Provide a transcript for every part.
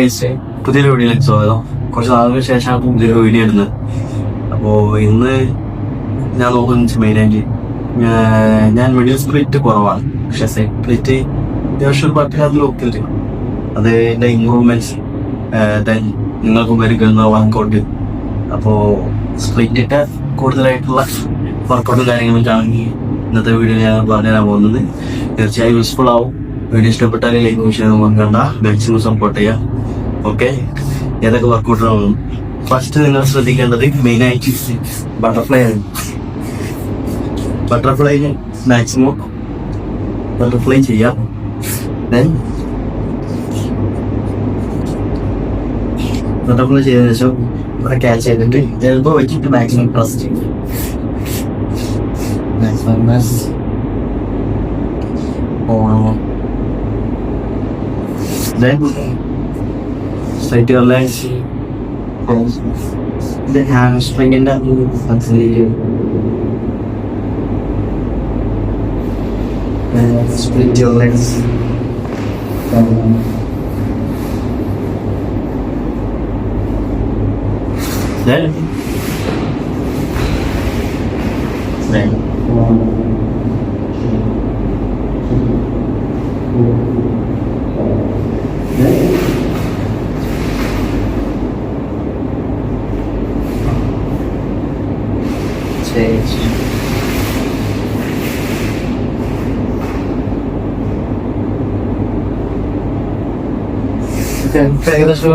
പുതിയൊരു വീഡിയോയിലേക്ക് സ്വാഗതം. കുറച്ച് നാളുകൾക്ക് ശേഷമാണ് പുതിയൊരു വീഡിയോ ഇടുന്നത്. അപ്പോൾ ഇന്ന് ഞാൻ നോക്കുന്നത് മെയിനായിട്ട് ഞാൻ മിഡിൽ സ്പ്ലിറ്റ് കുറവാണ്, പക്ഷെ സെറ്റ് സ്പ്ലിറ്റ് അത്യാവശ്യം പറ്റാത്ത നോക്കിയിട്ട് അത് എൻ്റെ ഇമ്പ്രൂവ്മെന്റ്സ് ദെൻ നിങ്ങൾക്ക് വരുന്ന വർക്കൗട്ട്. അപ്പോൾ സ്പ്ലിറ്റിട്ട് കൂടുതലായിട്ടുള്ള വർക്കൗട്ടും കാര്യങ്ങളൊക്കെയാണ് ഇന്നത്തെ വീഡിയോ ഞാൻ പറഞ്ഞുതരാൻ പോകുന്നത്. തീർച്ചയായും യൂസ്ഫുൾ ആവും. വീഡിയോ ഇഷ്ടപ്പെട്ടാൽ ലൈക്ക് ചെയ്യാൻ മറക്കണ്ട, മാക്സിമം സപ്പോർട്ട് ചെയ്യാം. ഓക്കെ, ഏതൊക്കെ വർക്കൗട്ടാണ്? ഫസ്റ്റ് നിങ്ങൾ ശ്രദ്ധിക്കേണ്ടത് മെയിനായിട്ട് ബട്ടർഫ്ലൈ ആണ്. ബട്ടർഫ്ലൈ മാക്സിമം ബട്ടർഫ്ലൈ ചെയ്യാം. ദെൻ ബട്ടർഫ്ലൈ ചെയ്തതിനു ശേഷം ഇവിടെ ക്യാച്ച് ചെയ്തിട്ട് എൽബോ വെച്ചിട്ട് മാക്സിമം പ്രസ് ചെയ്യും. Maximum press then straight your legs, then hamstring in the split your legs, then change. ഏകദേശം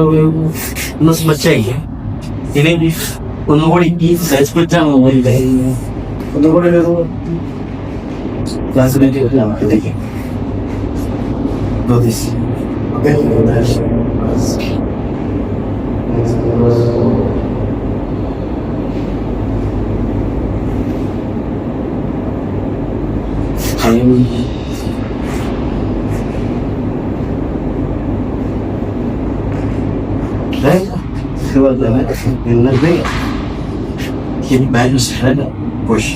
ഒന്ന് സ്മച്ചായി. ഇനി ഒന്നുകൂടി ഈ സ്പ്ലിറ്റാണ് ഒന്നുകൂടി ഒരു ക്ലാസ്സിലേക്ക് Keep man's head push.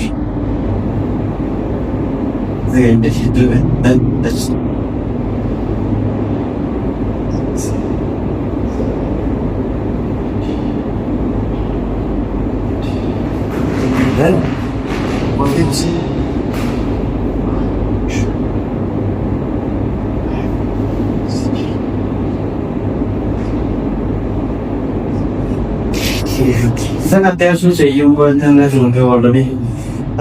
Then if you do it, then that's then what is ഇതൊക്കെ അത്യാവശ്യം ചെയ്യുമ്പോൾ തന്നെ നമുക്ക് ഓൾറെഡി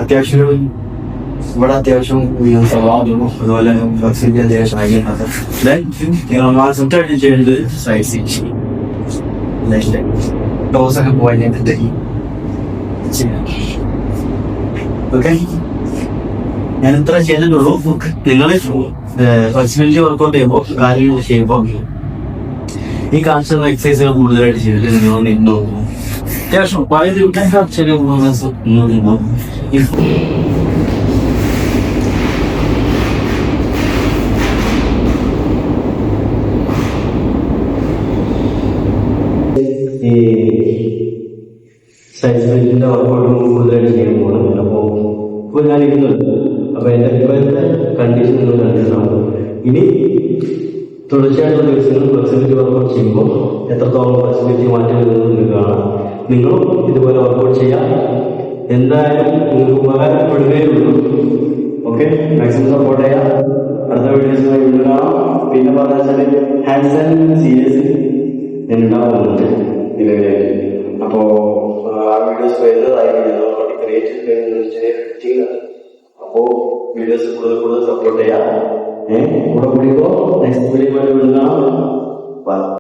അത്യാവശ്യം ഇവിടെ അത്യാവശ്യം സ്വഭാവം അതുപോലെ ഫ്ലെക്സിബിലിറ്റി അത്യാവശ്യം ചെയ്യേണ്ടത് സൈസ് ടോസൊക്കെ പോയി ഓക്കെ. ഞാൻ ഇത്ര ചെയ്തിട്ടുള്ളൂ. നിങ്ങൾ ഫ്ലെക്സിബിലിറ്റി വർക്കൗട്ട് ചെയ്യുമ്പോൾ കാര്യങ്ങൾ ചെയ്യുമ്പോൾ ഈ കാണിച്ചുള്ള എക്സസൈസുകൾ കൂടുതലായിട്ട് ചെയ്തിട്ട് നിങ്ങൾ നിന്നു അത്യാവശ്യം പഴയ ചെറിയ ഈ സൈസിന്റെ വർക്കൗട്ട് കൂടുതലായിട്ട് ചെയ്യാൻ പോകുന്നത്. അപ്പോൾ ഞാൻ ഇരുന്നുണ്ട്. അപ്പൊ എന്റെ ഇപ്പോഴത്തെ കണ്ടീഷൻ നിങ്ങൾ കണ്ടിട്ടുണ്ടാവും. ഇനി തുടർച്ചയായിട്ടുള്ള ദിവസങ്ങൾ ഫ്ലെക്സിബിലിറ്റി വർക്കൗട്ട് ചെയ്യുമ്പോൾ എത്രത്തോളം ഫ്ലെക്സിബിലിറ്റി മാറ്റം വരുന്നത് കാണാം. നിങ്ങളും ഇതുപോലെ വർക്കൗട്ട് ചെയ്യാം. എന്തായാലും നിങ്ങൾക്ക് ഉപകാരപ്പെടുകയുള്ളൂ. ഓക്കെ, മാക്സിമം സപ്പോർട്ട് ചെയ്യാം. അടുത്ത വീഡിയോസുമായി വീണ്ടും കാണാം. പിന്നെ പറഞ്ഞാൽ ഹാൻഡ്സ് ആൻഡ് സീരീസ് ഞാൻ ഉണ്ടാവുന്നുണ്ട് നിലവിലായിട്ട്. അപ്പോ ആ വീഡിയോസ് വരുന്നതായിരിക്കും ക്രിയേറ്റ് ചെയ്യുക. അപ്പോ വീഡിയോസ് കൂടുതൽ സപ്പോർട്ട് ചെയ്യാം. കൂടെ കൂടിയപ്പോ നെക്സ്റ്റ് വീഡിയോ വീണ്ടും കാണാം.